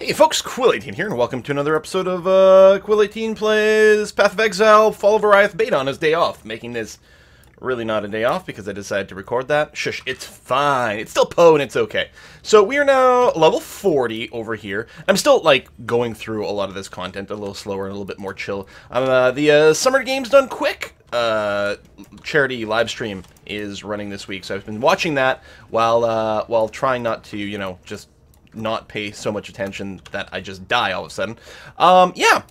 Hey folks, Quill18 here, and welcome to another episode of Quill18 Plays Path of Exile, Fall of Oriath Beta on his day off, making this really not a day off because I decided to record that. Shush, it's fine. It's still Poe and it's okay. So we are now level 40 over here. I'm still, like, going through a lot of this content a little slower and a little bit more chill. The Summer Games Done Quick charity live stream is running this week, so I've been watching that while trying not to, you know, just not pay so much attention that I just die all of a sudden. Yeah.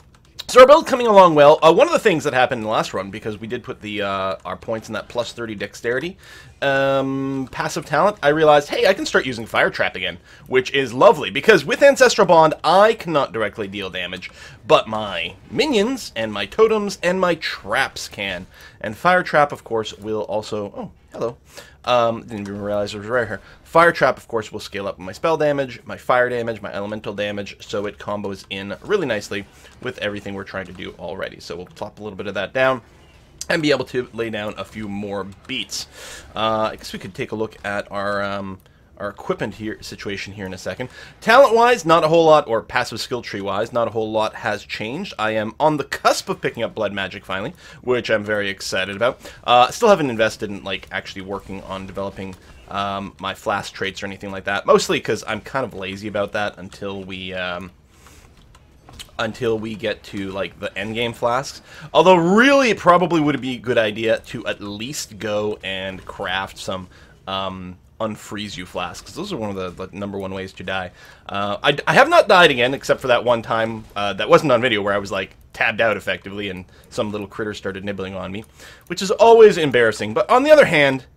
So our build coming along well. One of the things that happened in the last run, because we did put the our points in that plus 30 dexterity passive talent, I realized, hey, I can start using Fire Trap again, which is lovely, because with Ancestral Bond, I cannot directly deal damage, but my minions and my totems and my traps can. And Fire Trap, of course, will also... Oh, hello. Didn't even realize it was right here. Fire Trap, of course, will scale up my spell damage, my fire damage, my elemental damage, so it combos in really nicely with everything we're trying to do already. So we'll plop a little bit of that down and be able to lay down a few more beats. I guess we could take a look at our equipment situation here in a second. Talent-wise, not a whole lot, or passive skill tree-wise, not a whole lot has changed. I am on the cusp of picking up Blood Magic finally, which I'm very excited about. Still haven't invested in, like, actually working on developing my flask traits or anything like that. Mostly because I'm kind of lazy about that until we get to, like, the endgame flasks. Although, really, it probably would be a good idea to at least go and craft some unfreeze you flasks. Those are one of the #1 ways to die. I have not died again, except for that one time that wasn't on video, where I was, like, tabbed out effectively and some little critter started nibbling on me, which is always embarrassing. But on the other hand,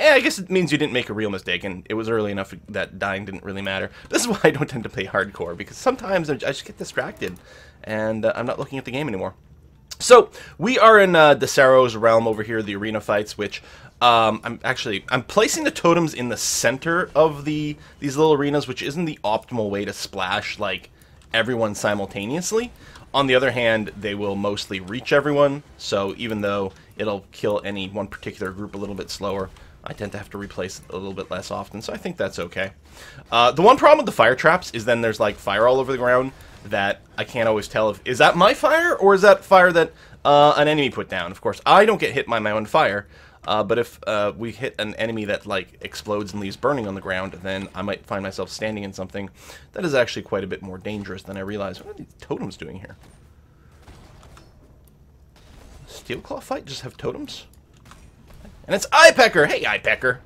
I guess it means you didn't make a real mistake, and it was early enough that dying didn't really matter. This is why I don't tend to play hardcore, because sometimes I just get distracted, and I'm not looking at the game anymore. So, we are in Desaro's realm over here, the arena fights, which I'm placing the totems in the center of these little arenas, which isn't the optimal way to splash, like, everyone simultaneously. On the other hand, they will mostly reach everyone, so even though it'll kill any one particular group a little bit slower, I tend to have to replace it a little bit less often, so I think that's okay. The one problem with the fire traps is then there's, like, fire all over the ground that I can't always tell if, is that my fire, or is that fire that an enemy put down? Of course, I don't get hit by my own fire, but if we hit an enemy that, like, explodes and leaves burning on the ground, then I might find myself standing in something that is actually quite a bit more dangerous than I realize. What are these totems doing here? Steelclaw fight? Just have totems? And it's Eyepecker! Hey, Eyepecker!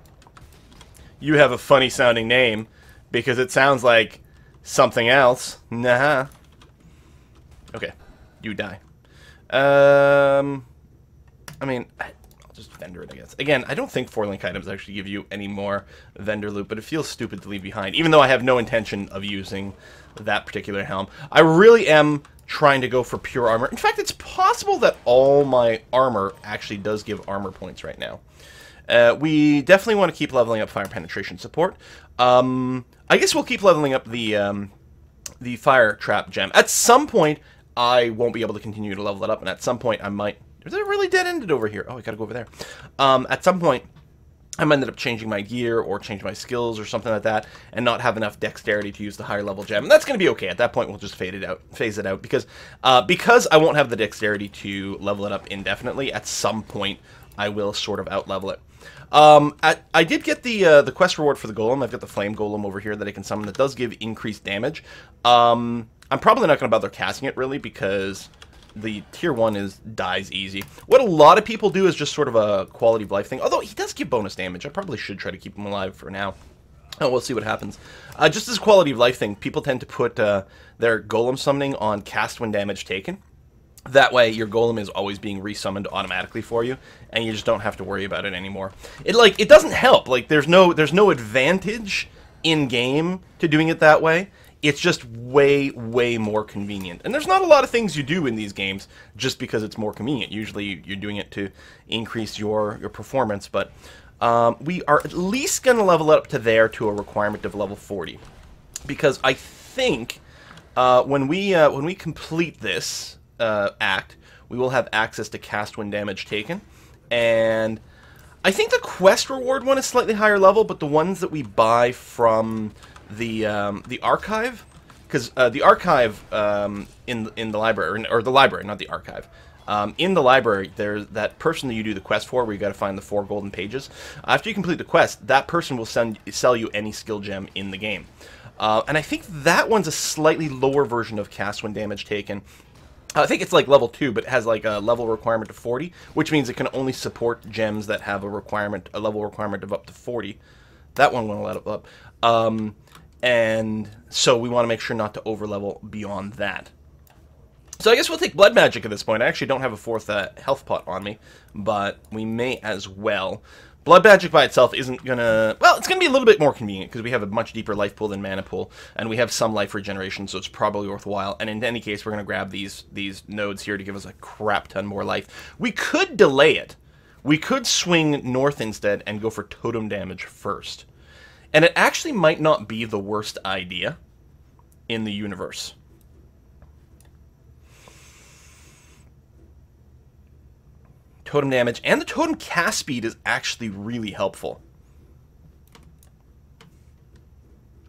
You have a funny sounding name, because it sounds like something else. Nah. Okay. You die. I mean, I'll just vendor it, I guess. Again, I don't think 4-link items actually give you any more vendor loot, but it feels stupid to leave behind, even though I have no intention of using that particular helm. I really am trying to go for pure armor. In fact, it's possible that all my armor actually does give armor points right now. We definitely want to keep leveling up fire penetration support. I guess we'll keep leveling up the fire trap gem. At some point, I won't be able to continue to level it up, and at some point I might... Is it really dead-ended over here? Oh, I gotta go over there. At some point, I might end up changing my gear or change my skills or something like that, and not have enough dexterity to use the higher level gem. And that's going to be okay. At that point, we'll just phase it out, because I won't have the dexterity to level it up indefinitely. At some point, I will sort of out-level it. I did get the quest reward for the golem. I've got the flame golem over here that I can summon that does give increased damage. I'm probably not going to bother casting it, really, because the tier 1 dies easy. What a lot of people do is just sort of a quality of life thing, although he does give bonus damage. I probably should try to keep him alive for now. Oh, we'll see what happens. Just as a quality of life thing, people tend to put their golem summoning on cast when damage taken. That way, your golem is always being resummoned automatically for you, and you just don't have to worry about it anymore. It doesn't help. Like, there's no advantage in game to doing it that way. It's just way, way more convenient. And there's not a lot of things you do in these games just because it's more convenient. Usually you're doing it to increase your performance, but we are at least going to level up to there to a requirement of level 40. Because I think when we complete this act, we will have access to cast when damage taken. And I think the quest reward one is slightly higher level, but the ones that we buy from the archive because the archive in the library, or the library, not the archive. In the library, there's that person that you do the quest for, where you got to find the 4 golden pages. After you complete the quest, that person will sell you any skill gem in the game. And I think that one's a slightly lower version of cast when damage taken. I think it's like level 2, but it has like a level requirement of 40, which means it can only support gems that have a level requirement of up to 40. That one won't let it up. And so we want to make sure not to over-level beyond that. So I guess we'll take Blood Magic at this point. I actually don't have a 4th health pot on me, but we may as well. Blood Magic by itself isn't gonna... Well, it's gonna be a little bit more convenient, because we have a much deeper life pool than mana pool, and we have some life regeneration, so it's probably worthwhile. And in any case, we're gonna grab these nodes here to give us a crap ton more life. We could delay it. We could swing north instead and go for totem damage first. And it actually might not be the worst idea in the universe. Totem damage, and the totem cast speed is actually really helpful.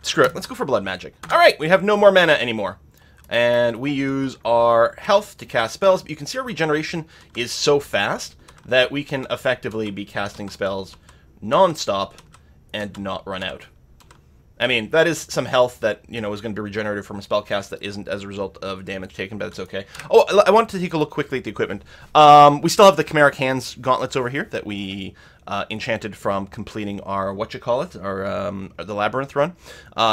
Screw it, let's go for Blood Magic. Alright, we have no more mana anymore. And we use our health to cast spells, but you can see our regeneration is so fast that we can effectively be casting spells non-stop and not run out. I mean, that is some health that, you know, is going to be regenerated from a spell cast that isn't as a result of damage taken, but it's okay. Oh, I wanted to take a look quickly at the equipment. We still have the Chimeric Hands gauntlets over here that we enchanted from completing our, the Labyrinth run.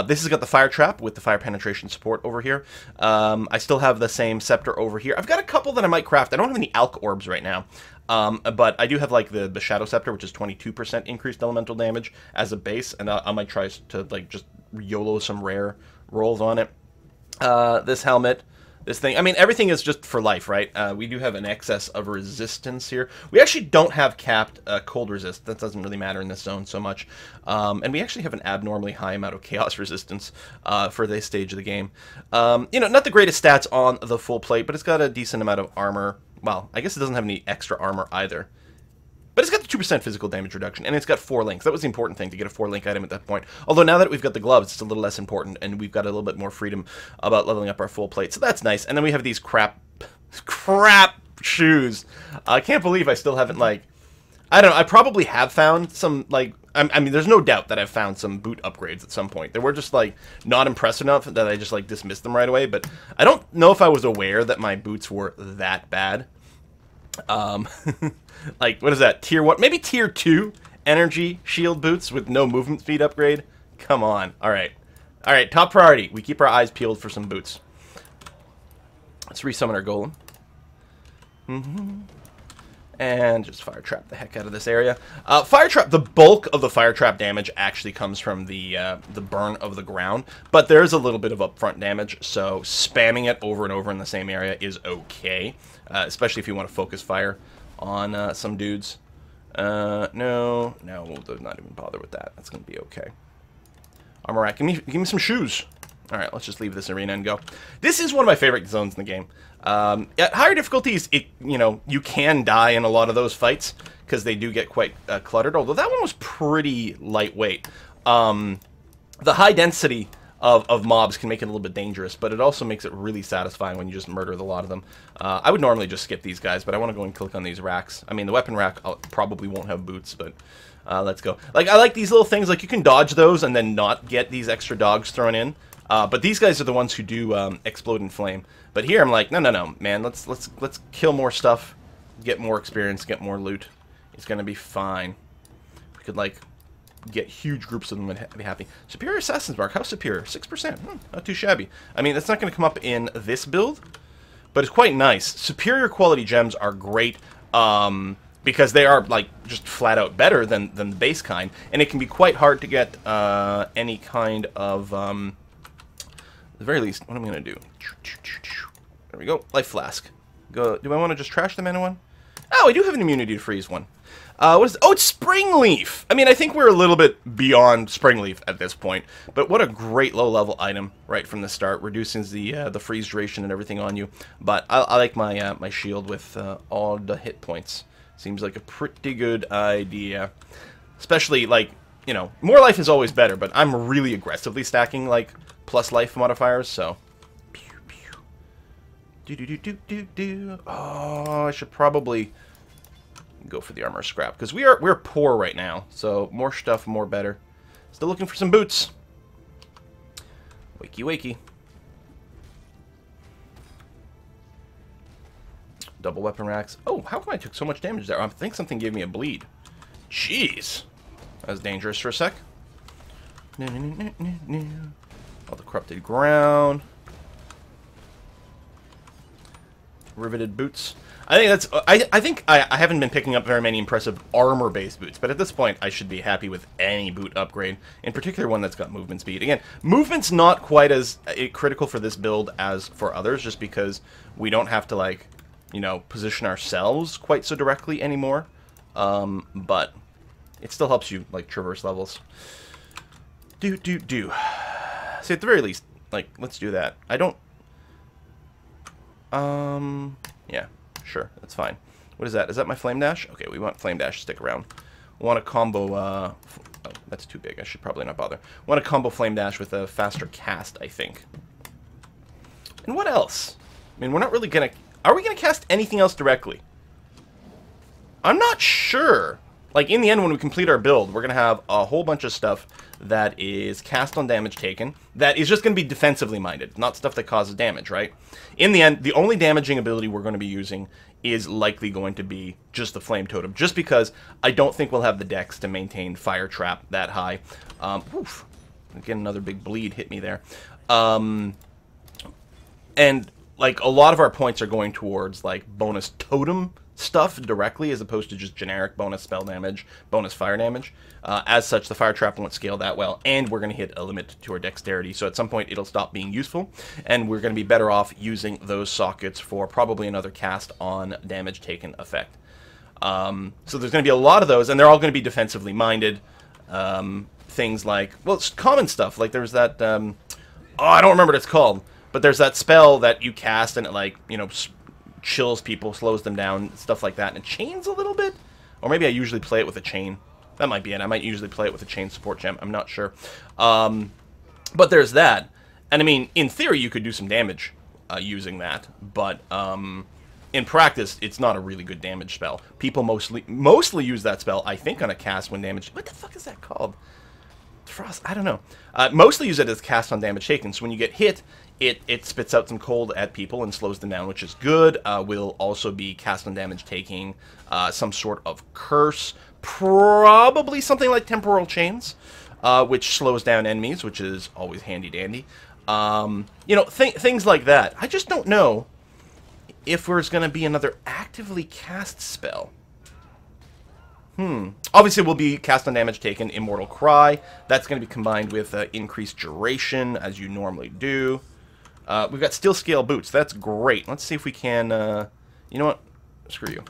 This has got the Fire Trap with the Fire Penetration support over here. I still have the same Scepter over here. I've got a couple that I might craft. I don't have any Alk Orbs right now. But I do have, like, the Shadow Scepter, which is 22% increased elemental damage as a base, and I might try to, like, just YOLO some rare rolls on it. This helmet, this thing, I mean, everything is just for life, right? We do have an excess of resistance here. We actually don't have capped cold resist. That doesn't really matter in this zone so much. And we actually have an abnormally high amount of chaos resistance for this stage of the game. You know, not the greatest stats on the full plate, but it's got a decent amount of armor. Well, I guess it doesn't have any extra armor either. But it's got the 2% physical damage reduction, and it's got 4 links. That was the important thing, to get a 4-link item at that point. Although now that we've got the gloves, it's a little less important, and we've got a little bit more freedom about leveling up our full plate. So that's nice. And then we have these crap shoes. I can't believe I still haven't, like... I don't know, I probably have found some, like... I mean, there's no doubt that I've found some boot upgrades at some point. They were just, like, not impressed enough that I just, like, dismissed them right away. But I don't know if I was aware that my boots were that bad. Like, what is that? Tier 1? Maybe Tier 2 energy shield boots with no movement speed upgrade? Come on. Alright. Alright, top priority. We keep our eyes peeled for some boots. Let's resummon our golem. And just fire trap the heck out of this area. Fire trap, the bulk of the fire trap damage actually comes from the burn of the ground, but there is a little bit of upfront damage, so spamming it over and over in the same area is okay, especially if you want to focus fire on some dudes. No, we'll not even bother with that. That's going to be okay. Armor rack, give me some shoes. Alright, let's just leave this arena and go. This is one of my favorite zones in the game. At higher difficulties, you can die in a lot of those fights, because they do get quite cluttered, although that one was pretty lightweight. The high density of mobs can make it a little bit dangerous, but it also makes it really satisfying when you just murder the lot of them. I would normally just skip these guys, but I want to go and click on these racks. I mean, the weapon rack probably won't have boots, but let's go. Like, I like these little things, like you can dodge those and then not get these extra dogs thrown in. But these guys are the ones who do explode in flame. But here I'm like, no, man, let's kill more stuff, get more experience, get more loot. It's gonna be fine. We could, like, get huge groups of them and be happy. Superior Assassin's Mark, how superior? 6%, not too shabby. I mean, it's not gonna come up in this build, but it's quite nice. Superior quality gems are great, because they are, like, just flat out better than the base kind, and it can be quite hard to get any kind of at the very least, what am I going to do? There we go. Life Flask. Do I want to just trash the mana one? Oh, I do have an immunity to freeze one. What is it? Oh, it's Spring Leaf! I mean, I think we're a little bit beyond Spring Leaf at this point, but what a great low-level item right from the start. Reduces the freeze duration and everything on you. But I like my my shield with all the hit points. Seems like a pretty good idea. Especially, like, more life is always better, but I'm really aggressively stacking, like, plus life modifiers, so... Oh, I should probably go for the armor scrap, because we're poor right now, so more stuff, more better. Still looking for some boots. Wakey, wakey. Double weapon racks. Oh, how come I took so much damage there? I think something gave me a bleed. Jeez. That was dangerous for a sec. All the corrupted ground. Riveted boots. I think that's... I think I haven't been picking up very many impressive armor-based boots, but at this point, I should be happy with any boot upgrade, in particular one that's got movement speed. Again, movement's not quite as critical for this build as for others, just because we don't have to, like, you know, position ourselves quite so directly anymore. But it still helps you, like, traverse levels. So at the very least, like, let's do that. I don't... yeah, sure, that's fine. What is that? Is that my Flame Dash? Okay, we want Flame Dash to stick around. We want a combo, oh, that's too big. I should probably not bother. We want a combo Flame Dash with a faster cast, I think. And what else? I mean, we're not really gonna... Are we gonna cast anything else directly? I'm not sure. Like, in the end, when we complete our build, we're gonna have a whole bunch of stuff that is cast on damage taken, that is just gonna be defensively minded, not stuff that causes damage, right? In the end, the only damaging ability we're gonna be using is likely going to be just the Flame Totem, just because I don't think we'll have the dex to maintain Fire Trap that high. Oof. Again, another big bleed hit me there. And, like, a lot of our points are going towards, like, bonus totem stuff directly, as opposed to just generic bonus spell damage, bonus fire damage. As such, the Fire Trap won't scale that well, and we're going to hit a limit to our dexterity, so at some point it'll stop being useful, and we're going to be better off using those sockets for probably another cast on damage taken effect. So there's going to be a lot of those, and they're all going to be defensively minded. Things like, well, it's common stuff, like there's that, oh, I don't remember what it's called, but there's that spell that you cast, and it, like, you know, chills people, slows them down, stuff like that, and it chains a little bit? Or maybe I usually play it with a chain. That might be it. I might usually play it with a chain support gem. I'm not sure. But there's that. And I mean, in theory, you could do some damage using that. But in practice, it's not a really good damage spell. People mostly use that spell, I think, on a cast when damage... What the fuck is that called? Frost? I don't know. Mostly use it as cast on damage taken. So when you get hit, it spits out some cold at people and slows them down, which is good. Will also be cast on damage taking some sort of curse. Probably something like Temporal Chains, which slows down enemies, which is always handy-dandy. You know, things like that. I just don't know if there's going to be another actively cast spell. Obviously, we'll be cast on damage taken, Immortal Cry. That's going to be combined with increased duration, as you normally do. We've got Steel Scale Boots. That's great. Let's see if we can... you know what? Screw you.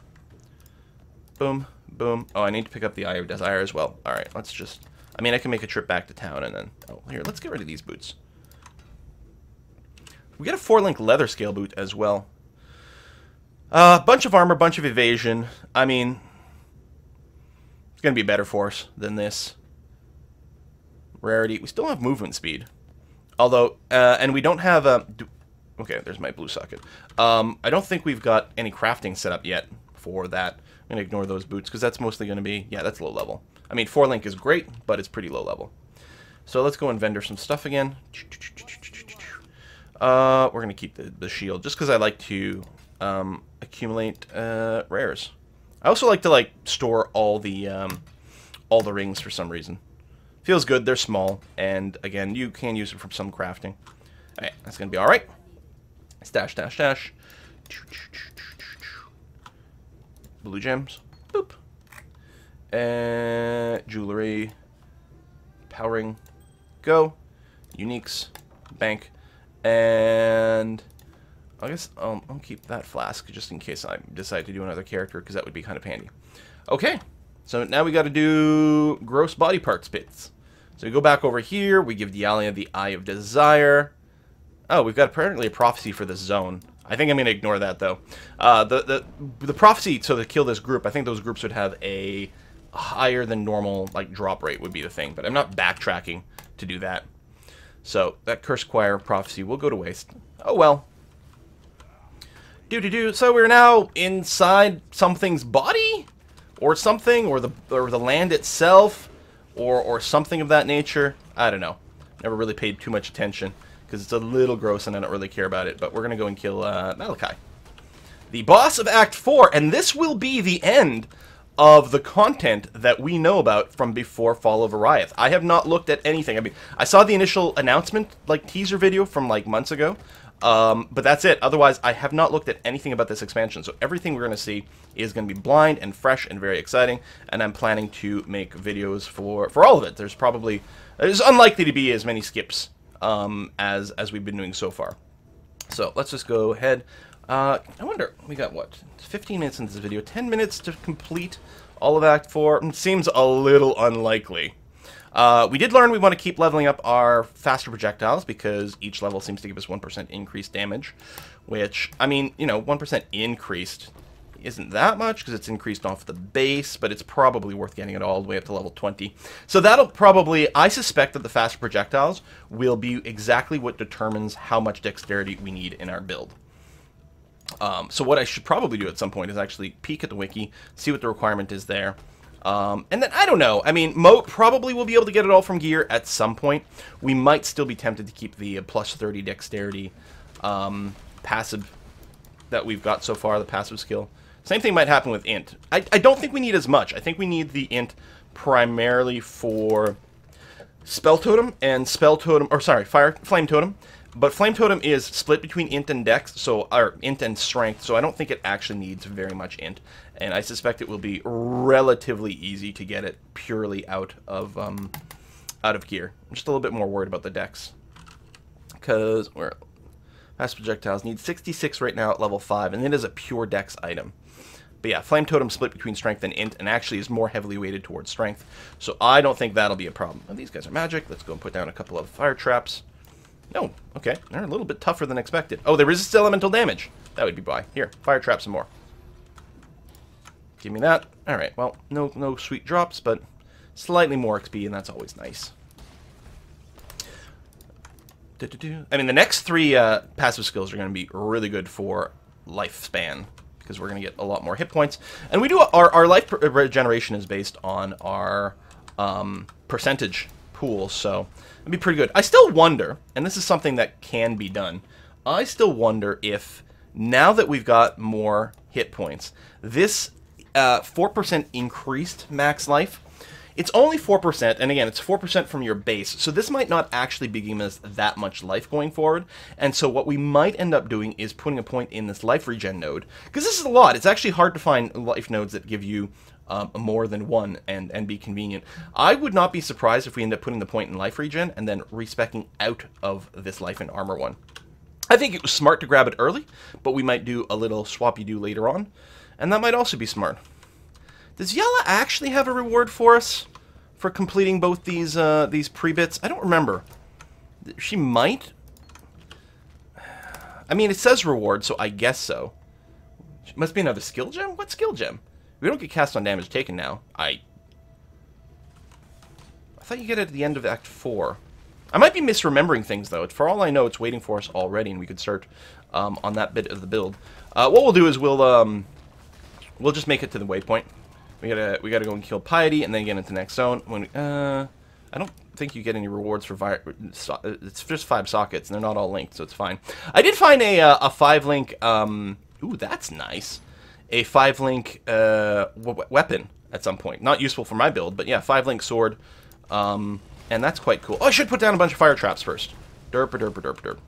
Boom. Boom. Oh, I need to pick up the Eye of Desire as well. Alright, let's just... I mean, I can make a trip back to town and then... Oh, here, let's get rid of these boots. We got a 4-link leather scale boot as well. Bunch of armor, bunch of evasion. I mean... It's going to be better for us than this. Rarity. We still have movement speed. Although, and we don't have a... Okay, there's my blue socket. I don't think we've got any crafting set up yet for that. I'm going to ignore those boots, because that's mostly going to be... Yeah, that's low level. I mean, 4-link is great, but it's pretty low level. So let's go and vendor some stuff again. We're going to keep the shield, just because I like to accumulate rares. I also like to, like, store all the rings for some reason. Feels good, they're small, and again, you can use them for some crafting. Alright, that's going to be alright. Stash, stash, stash. Blue gems. Boop. Jewelry. Powering. Go. Uniques. Bank. And... I guess I'll keep that flask just in case I decide to do another character, because that would be kind of handy. Okay. So now we got to do gross body parts bits. So we go back over here. We give Dialia the Eye of Desire. Oh, we've got apparently a prophecy for this zone. I think I'm going to ignore that, though. The prophecy, so to kill this group, I think those groups would have a higher than normal, like, drop rate would be the thing. But I'm not backtracking to do that. So that Cursed Choir of Prophecy will go to waste. Oh well. So we're now inside something's body? Or something? Or the land itself? Or something of that nature? I don't know. Never really paid too much attention, because it's a little gross and I don't really care about it. But we're going to go and kill Malachi, the boss of Act 4, and this will be the end of the content that we know about from before Fall of Oriath. I have not looked at anything. I mean, I saw the initial announcement, like, teaser video from, like, months ago, but that's it. Otherwise, I have not looked at anything about this expansion, so everything we're going to see is going to be blind and fresh and very exciting, and I'm planning to make videos for all of it. There's unlikely to be as many skips as we've been doing so far. So, let's just go ahead. I wonder, we got, what, 15 minutes into this video, 10 minutes to complete all of Act 4? Seems a little unlikely. We did learn we want to keep leveling up our faster projectiles, because each level seems to give us 1% increased damage, which, I mean, you know, 1% increased isn't that much, because it's increased off the base, but it's probably worth getting it all the way up to level 20. So that'll probably, I suspect that the faster projectiles will be exactly what determines how much dexterity we need in our build. So what I should probably do at some point is actually peek at the wiki, see what the requirement is there. And then, I don't know, I mean, Moat probably will be able to get it all from gear at some point. We might still be tempted to keep the plus 30 dexterity passive that we've got so far, the passive skill. Same thing might happen with Int. I don't think we need as much. I think we need the Int primarily for Spell Totem and Spell Totem, or sorry, Flame Totem. But Flame Totem is split between Int and Dex, or Int and Strength, so I don't think it actually needs very much Int. And I suspect it will be relatively easy to get it purely out of gear. I'm just a little bit more worried about the Dex, because fast projectiles need 66 right now at level 5, and it is a pure Dex item. But yeah, Flame Totem split between Strength and Int, and actually is more heavily weighted towards Strength, so I don't think that'll be a problem. Oh, these guys are magic. Let's go and put down a couple of fire traps. No, okay, they're a little bit tougher than expected. Oh, they resist elemental damage. That would be why. Here, fire trap some more. Give me that. All right, well, no sweet drops, but slightly more XP, and that's always nice. I mean, the next 3 passive skills are going to be really good for lifespan, because we're going to get a lot more hit points. And we do our life regeneration is based on our percentage pool, so it'd be pretty good. I still wonder, and this is something that can be done, I still wonder if, now that we've got more hit points, this 4% increased max life, it's only 4%, and again, it's 4% from your base, so this might not actually be giving us that much life going forward, and so what we might end up doing is putting a point in this life regen node, because this is a lot. It's actually hard to find life nodes that give you more than one and be convenient. I would not be surprised if we end up putting the point in life regen and then respecking out of this life and armor one. I think it was smart to grab it early, but we might do a little swappy-do later on, and that might also be smart. Does Yella actually have a reward for us for completing both these pre-bits? I don't remember. She might. I mean, it says reward, so I guess so. It must be another skill gem? What skill gem? We don't get cast on damage taken now. I thought you get it at the end of Act 4. I might be misremembering things, though. For all I know, it's waiting for us already, and we could start on that bit of the build. What we'll do is we'll just make it to the waypoint. We gotta go and kill Piety, and then get into the next zone. When I don't think you get any rewards for it's just 5 sockets, and they're not all linked, so it's fine. I did find a 5-link. Ooh, that's nice. A 5-link weapon at some point. Not useful for my build, but yeah, 5-link sword. And that's quite cool. Oh, I should put down a bunch of fire traps first. Derp.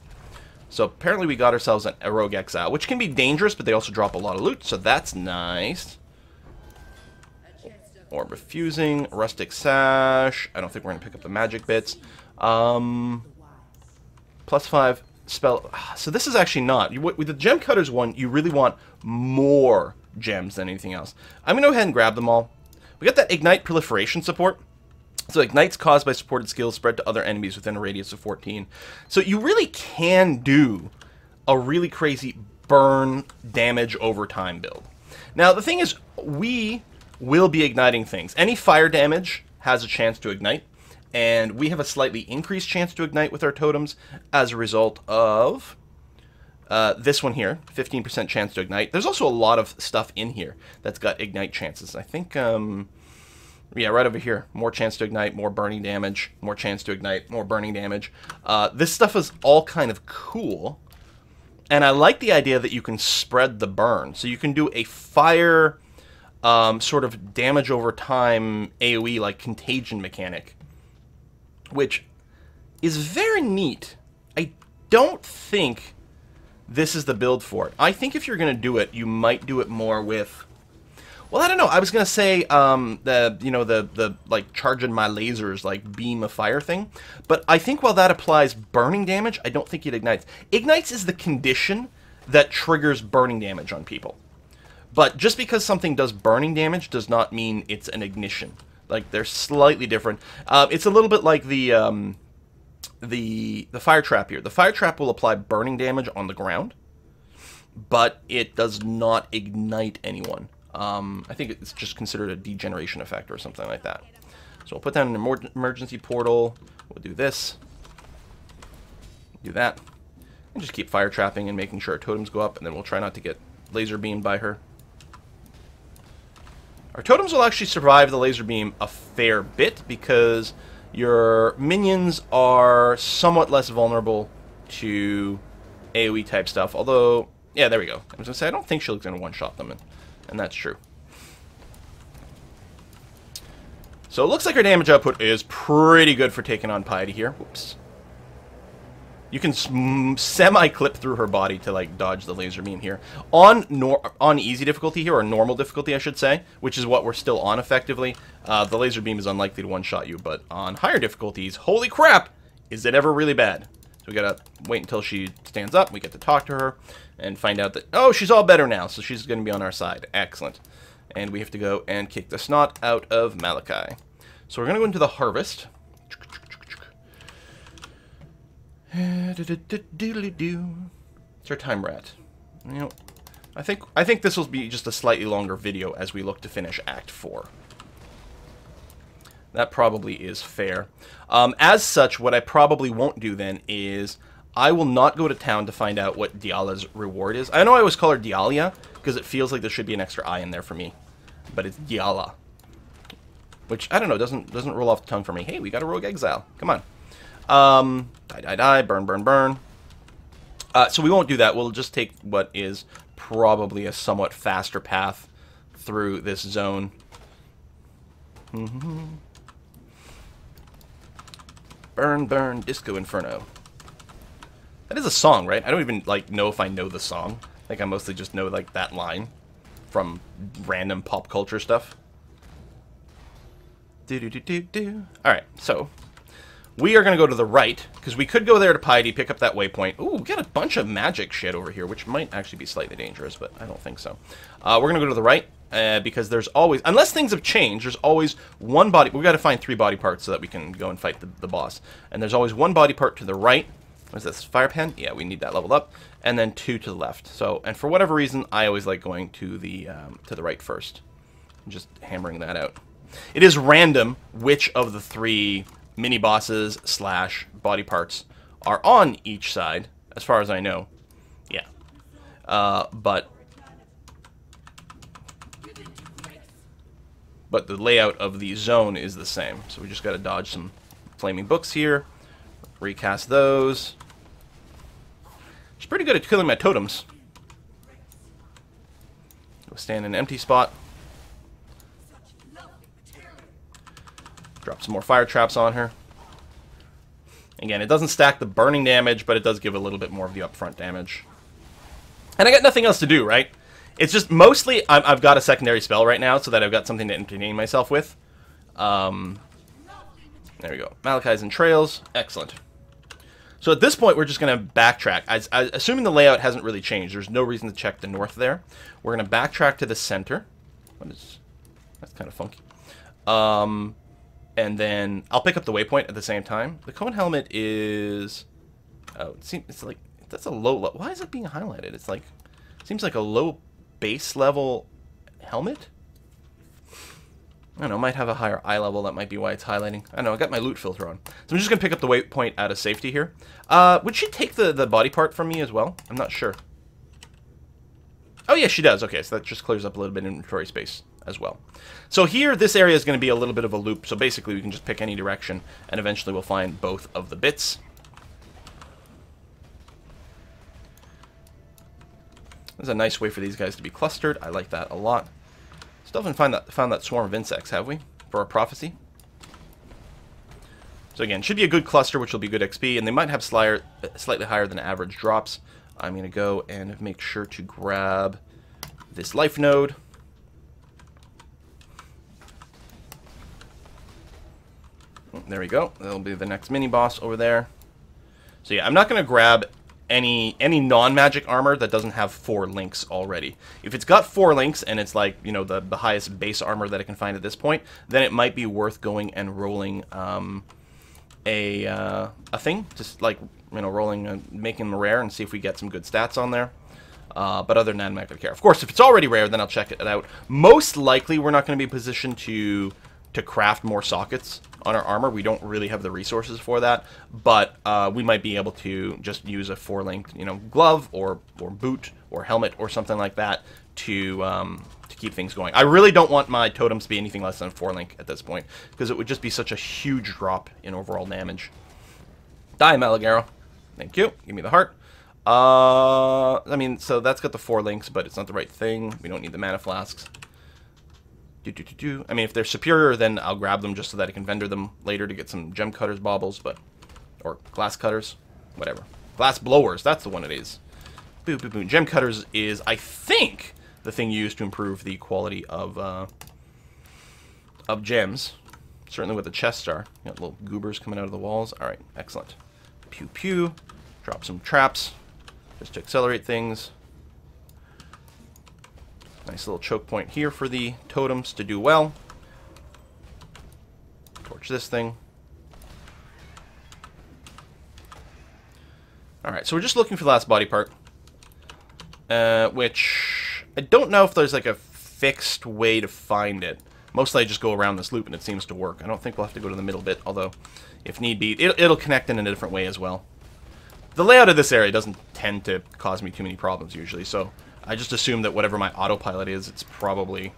So apparently we got ourselves a rogue exile, which can be dangerous, but they also drop a lot of loot, so that's nice. Orb of Fusing, Rustic Sash. I don't think we're going to pick up the magic bits. +5 spell. So this is actually not. With the Gem Cutters one, you really want more gems than anything else. I'm going to go ahead and grab them all. We got that Ignite Proliferation support. So Ignite's caused by supported skills spread to other enemies within a radius of 14. So you really can do a really crazy burn damage over time build. Now, the thing is, we will be igniting things. Any fire damage has a chance to ignite, and we have a slightly increased chance to ignite with our totems as a result of this one here, 15% chance to ignite. There's also a lot of stuff in here that's got ignite chances. I think, yeah, right over here, more chance to ignite, more burning damage, more chance to ignite, more burning damage. This stuff is all kind of cool, and I like the idea that you can spread the burn. So you can do a fire sort of damage over time AoE like contagion mechanic, which is very neat. I don't think this is the build for it. I think if you're going to do it, you might do it more with... Well, I don't know. I was going to say the like charging my lasers like beam of fire thing, but I think while that applies burning damage, I don't think it ignites. Ignites is the condition that triggers burning damage on people. But just because something does burning damage does not mean it's an ignition. Like, they're slightly different. It's a little bit like the fire trap here. The fire trap will apply burning damage on the ground, but it does not ignite anyone. I think it's just considered a degeneration effect or something like that. So we'll put down an emergency portal. We'll do this. Do that. And just keep fire trapping and making sure our totems go up, and then we'll try not to get laser beamed by her. Our totems will actually survive the laser beam a fair bit because your minions are somewhat less vulnerable to AoE type stuff. Although, yeah, there we go. I was going to say, I don't think she's going to one-shot them, and that's true. So it looks like our damage output is pretty good for taking on Piety here. Whoops. You can semi-clip through her body to, like, dodge the laser beam here. On easy difficulty here, or normal difficulty, I should say, which is what we're still on effectively, the laser beam is unlikely to one-shot you. But on higher difficulties, holy crap, is it ever really bad? So we gotta wait until she stands up, we get to talk to her, and find out that, oh, she's all better now, so she's gonna be on our side. Excellent. And we have to go and kick the snot out of Malachi. So we're gonna go into the harvest. It's our time rat. You know, I think this will be just a slightly longer video as we look to finish Act 4. That probably is fair. As such, what I probably won't do then is I will not go to town to find out what Diala's reward is. I know I always call her Dialia because it feels like there should be an extra I in there for me, but it's Diala, which I don't know, doesn't roll off the tongue for me. Hey, we got a rogue exile. Come on. Die, burn, burn, burn. So we won't do that. We'll just take what is probably a somewhat faster path through this zone. Burn, burn, Disco Inferno. That is a song, right? I don't even, like, know if I know the song. I think I mostly just know, like, that line from random pop culture stuff. Alright, so we are going to go to the right, because we could go there to Piety, pick up that waypoint. Ooh, we got a bunch of magic shit over here, which might actually be slightly dangerous, but I don't think so. We're going to go to the right, because there's always, unless things have changed, there's always one body. We've got to find 3 body parts so that we can go and fight the boss. And there's always one body part to the right. What is this, fire pen? Yeah, we need that leveled up. And then 2 to the left. So, and for whatever reason, I always like going to the right first. Just hammering that out. It is random which of the 3 mini-bosses / body parts are on each side, as far as I know. Yeah. But the layout of the zone is the same. So we just got to dodge some flaming books here. Recast those. She's pretty good at killing my totems. Go stand in an empty spot. Drop some more fire traps on her. Again, it doesn't stack the burning damage, but it does give a little bit more of the upfront damage. And I got nothing else to do, right? It's just mostly I've got a secondary spell right now so that I've got something to entertain myself with. There we go. Malachi's entrails. Excellent. So at this point, we're just going to backtrack. Assuming the layout hasn't really changed, there's no reason to check the north there. We're going to backtrack to the center. That's kind of funky. And then I'll pick up the waypoint at the same time. The cone helmet is... Oh, it's like... That's a low... Why is it being highlighted? It's like... Seems like a low base level helmet? I don't know, might have a higher eye level, that might be why it's highlighting. I don't know, I got my loot filter on. So I'm just going to pick up the waypoint out of safety here. Would she take the body part from me as well? I'm not sure. Oh yeah, she does. Okay, so that just clears up a little bit of inventory space as well. So here, this area is going to be a little bit of a loop, so basically we can just pick any direction, and eventually we'll find both of the bits. There's a nice way for these guys to be clustered. I like that a lot. Still haven't found that swarm of insects, have we? For a prophecy. So again, should be a good cluster, which will be good XP, and they might have slightly higher than average drops. I'm going to go and make sure to grab this life node. There we go. That'll be the next mini-boss over there. So yeah, I'm not going to grab any non-magic armor that doesn't have 4 links already. If it's got 4 links and it's like, you know, the highest base armor that I can find at this point, then it might be worth going and rolling a thing, just like, you know, rolling, making them rare and see if we get some good stats on there. But other than that, I'm not going to care. Of course, if it's already rare, then I'll check it out. Most likely, we're not going to be positioned to craft more sockets on our armor. We don't really have the resources for that, but we might be able to just use a 4-linked, you know, glove or boot or helmet or something like that to keep things going. I really don't want my totems to be anything less than a 4-link at this point, because it would just be such a huge drop in overall damage. Die, Malagaro. Thank you. Give me the heart. I mean, so that's got the 4 links, but it's not the right thing. We don't need the mana flasks. I mean, if they're superior, then I'll grab them just so that I can vendor them later to get some gem cutters baubles, but... Or glass cutters. Whatever. Glass blowers, that's the one it is. Boo, boo, boo. Gem cutters is, I think, the thing used to improve the quality of gems. Certainly with the chest star. Got little goobers coming out of the walls. Alright, excellent. Pew, pew. Drop some traps. Just to accelerate things. Nice little choke point here for the totems to do well. Torch this thing. Alright, so we're just looking for the last body part. Which I don't know if there's like a fixed way to find it. Mostly I just go around this loop and it seems to work. I don't think we'll have to go to the middle bit, although if need be, it'll connect in a different way as well. The layout of this area doesn't tend to cause me too many problems usually, so I just assume that whatever my autopilot is, it's probably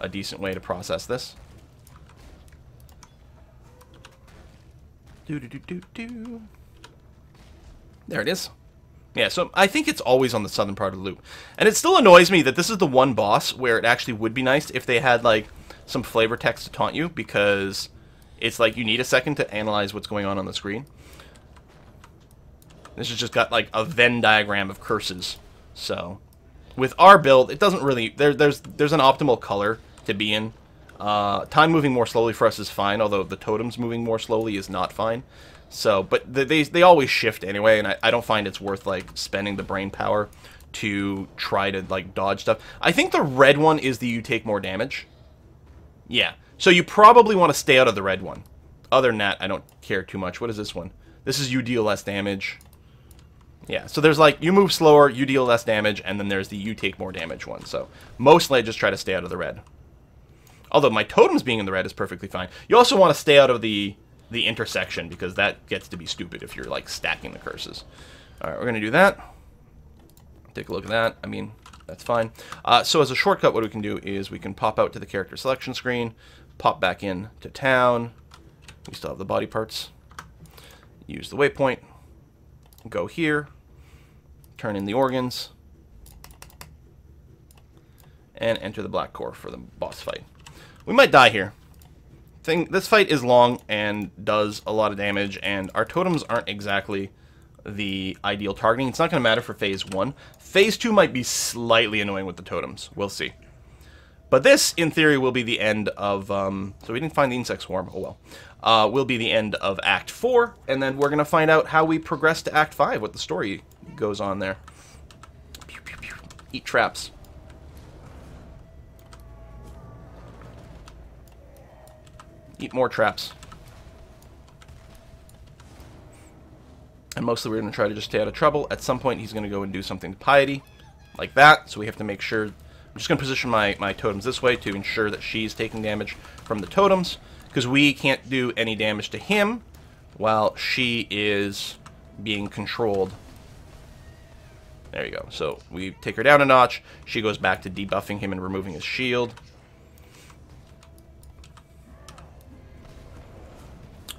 a decent way to process this. There it is. Yeah, so I think it's always on the southern part of the loop. And it still annoys me that this is the one boss where it actually would be nice if they had, like, some flavor text to taunt you, because it's like you need a second to analyze what's going on the screen. This has just got, like, a Venn diagram of curses. So, with our build, it doesn't really... There's an optimal color to be in. Time moving more slowly for us is fine, although the totems moving more slowly is not fine. So, but they always shift anyway, and I don't find it's worth, like, spending the brain power to try to, like, dodge stuff. I think the red one is the you take more damage. Yeah. So you probably want to stay out of the red one. Other than that, I don't care too much. What is this one? This is you deal less damage. Yeah, so there's, like, you move slower, you deal less damage, and then there's the you take more damage one. So, mostly I just try to stay out of the red. Although my totems being in the red is perfectly fine. You also want to stay out of the intersection, because that gets to be stupid if you're, like, stacking the curses. Alright, we're going to do that. Take a look at that. I mean, that's fine. So as a shortcut, what we can do is we can pop out to the character selection screen, pop back in to town. We still have the body parts. Use the waypoint. Go here. Turn in the organs. And enter the black core for the boss fight. We might die here. This fight is long and does a lot of damage, and our totems aren't exactly the ideal targeting. It's not going to matter for Phase 1. Phase 2 might be slightly annoying with the totems. We'll see. But this, in theory, will be the end of... so we didn't find the insect swarm. Oh well. Will be the end of Act 4, and then we're going to find out how we progress to Act 5, what the story goes on there. Pew, pew, pew. Eat traps. Eat more traps. And mostly we're going to try to just stay out of trouble. At some point he's going to go and do something to piety, like that. So we have to make sure I'm just going to position my totems this way to ensure that she's taking damage from the totems, because we can't do any damage to him while she is being controlled. There you go. So we take her down a notch. She goes back to debuffing him and removing his shield.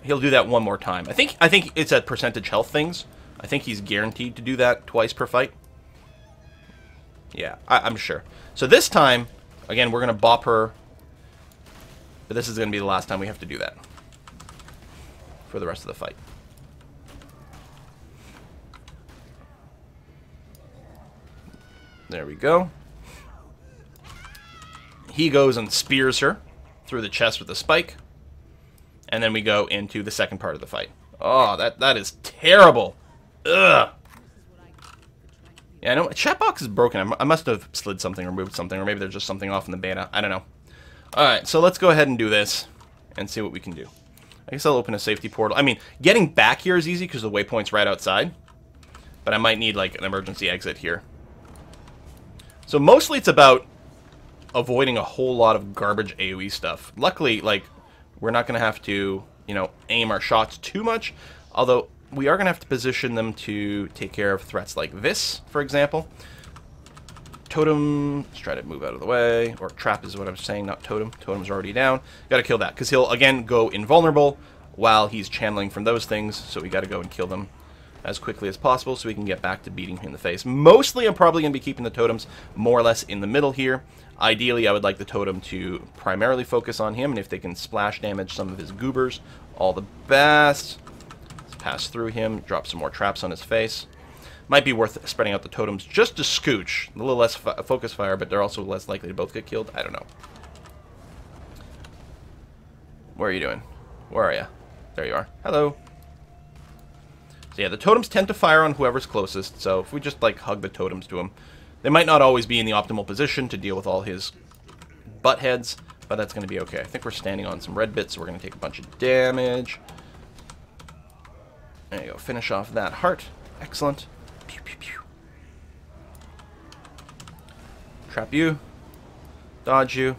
He'll do that one more time. I think it's at percentage health things. I think he's guaranteed to do that twice per fight. Yeah, I'm sure. So this time, again, we're going to bop her. But this is going to be the last time we have to do that for the rest of the fight. There we go. He goes and spears her through the chest with a spike. And then we go into the second part of the fight. Oh, that is terrible. Ugh. Yeah, I know. Chat box is broken. I must have slid something, removed something, or maybe there's just something off in the beta. I don't know. Alright, so let's go ahead and do this and see what we can do. I guess I'll open a safety portal. I mean, getting back here is easy because the waypoint's right outside. But I might need, like, an emergency exit here. So mostly it's about avoiding a whole lot of garbage AoE stuff. Luckily, like, we're not going to have to, you know, aim our shots too much. Although, we are going to have to position them to take care of threats like this, for example. Totem, let's try to move out of the way. Or trap is what I'm saying, not totem. Totem's already down. Got to kill that, because he'll, again, go invulnerable while he's channeling from those things. So we got to go and kill them as quickly as possible so we can get back to beating him in the face. Mostly, I'm probably going to be keeping the totems more or less in the middle here. Ideally, I would like the totem to primarily focus on him, and if they can splash damage some of his goobers, all the best. Let's pass through him, drop some more traps on his face. Might be worth spreading out the totems just a scooch. A little less focus fire, but they're also less likely to both get killed. I don't know. Where are you doing? Where are you? There you are. Hello. So yeah, the totems tend to fire on whoever's closest, so if we just, like, hug the totems to him, they might not always be in the optimal position to deal with all his butt heads, but that's going to be okay. I think we're standing on some red bits, so we're going to take a bunch of damage. There you go. Finish off that heart. Excellent. Pew, pew, pew. Trap you. Dodge you.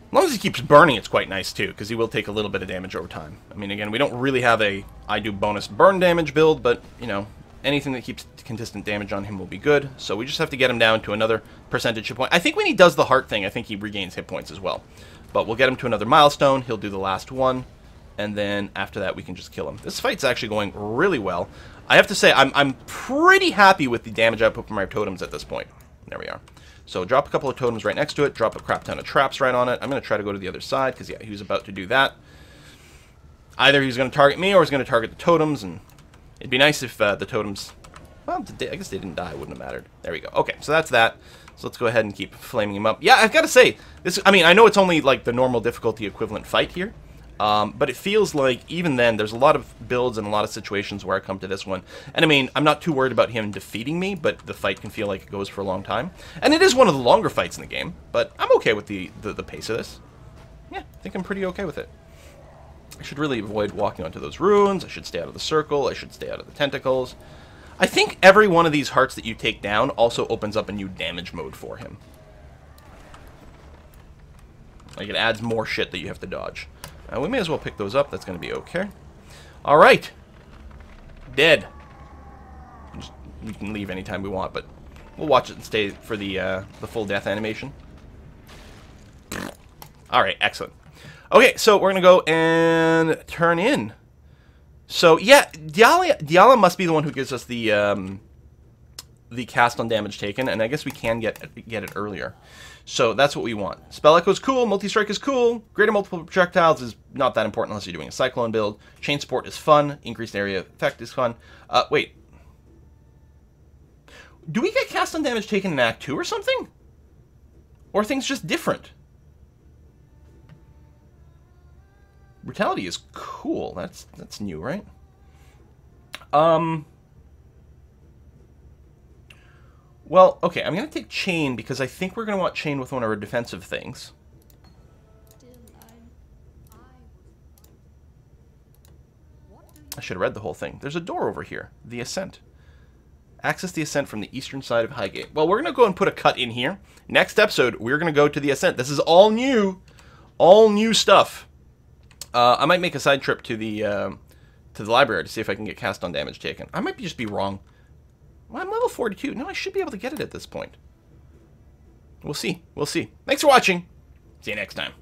As long as he keeps burning, it's quite nice, too, because he will take a little bit of damage over time. I mean, again, we don't really have a I do bonus burn damage build, but, you know, anything that keeps consistent damage on him will be good. So we just have to get him down to another percentage hit point. I think when he does the heart thing, I think he regains hit points as well. But we'll get him to another milestone. He'll do the last one. And then after that, we can just kill him. This fight's actually going really well. I have to say, I'm pretty happy with the damage output from our totems at this point. There we are. So drop a couple of totems right next to it. Drop a crap ton of traps right on it. I'm going to try to go to the other side, because, yeah, he was about to do that. Either he's going to target me, or he's going to target the totems, and it'd be nice if the totems... Well, I guess they didn't die. It wouldn't have mattered. There we go. Okay, so that's that. So let's go ahead and keep flaming him up. Yeah, I've got to say, this. I mean, I know it's only, like, the normal difficulty equivalent fight here. But it feels like, even then, there's a lot of builds and a lot of situations where I come to this one. And I mean, I'm not too worried about him defeating me, but the fight can feel like it goes for a long time. And it is one of the longer fights in the game, but I'm okay with the pace of this. Yeah, I think I'm pretty okay with it. I should really avoid walking onto those ruins. I should stay out of the circle. I should stay out of the tentacles. I think every one of these hearts that you take down also opens up a new damage mode for him. Like, it adds more shit that you have to dodge. We may as well pick those up. That's going to be okay. All right. Dead. We can leave anytime we want, but we'll watch it and stay for the full death animation. All right, excellent. Okay, so we're going to go and turn in. So, yeah, Diala must be the one who gives us the cast on damage taken, and I guess we can get it earlier. So that's what we want. Spell Echo is cool, Multi-Strike is cool, Greater Multiple Projectiles is not that important unless you're doing a Cyclone build, Chain Support is fun, Increased Area Effect is fun. Wait. Do we get cast on damage taken in Act 2 or something? Or are things just different? Brutality is cool. That's new, right? Well, okay, I'm going to take Chain because I think we're going to want Chain with one of our defensive things. I should have read the whole thing. There's a door over here. The Ascent. Access the ascent from the eastern side of Highgate. Well, we're going to go and put a cut in here. Next episode, we're going to go to the ascent. This is all new stuff. I might make a side trip to the library to see if I can get cast on damage taken. I might just be wrong. Well, I'm level 42. No, I should be able to get it at this point. We'll see. We'll see. Thanks for watching. See you next time.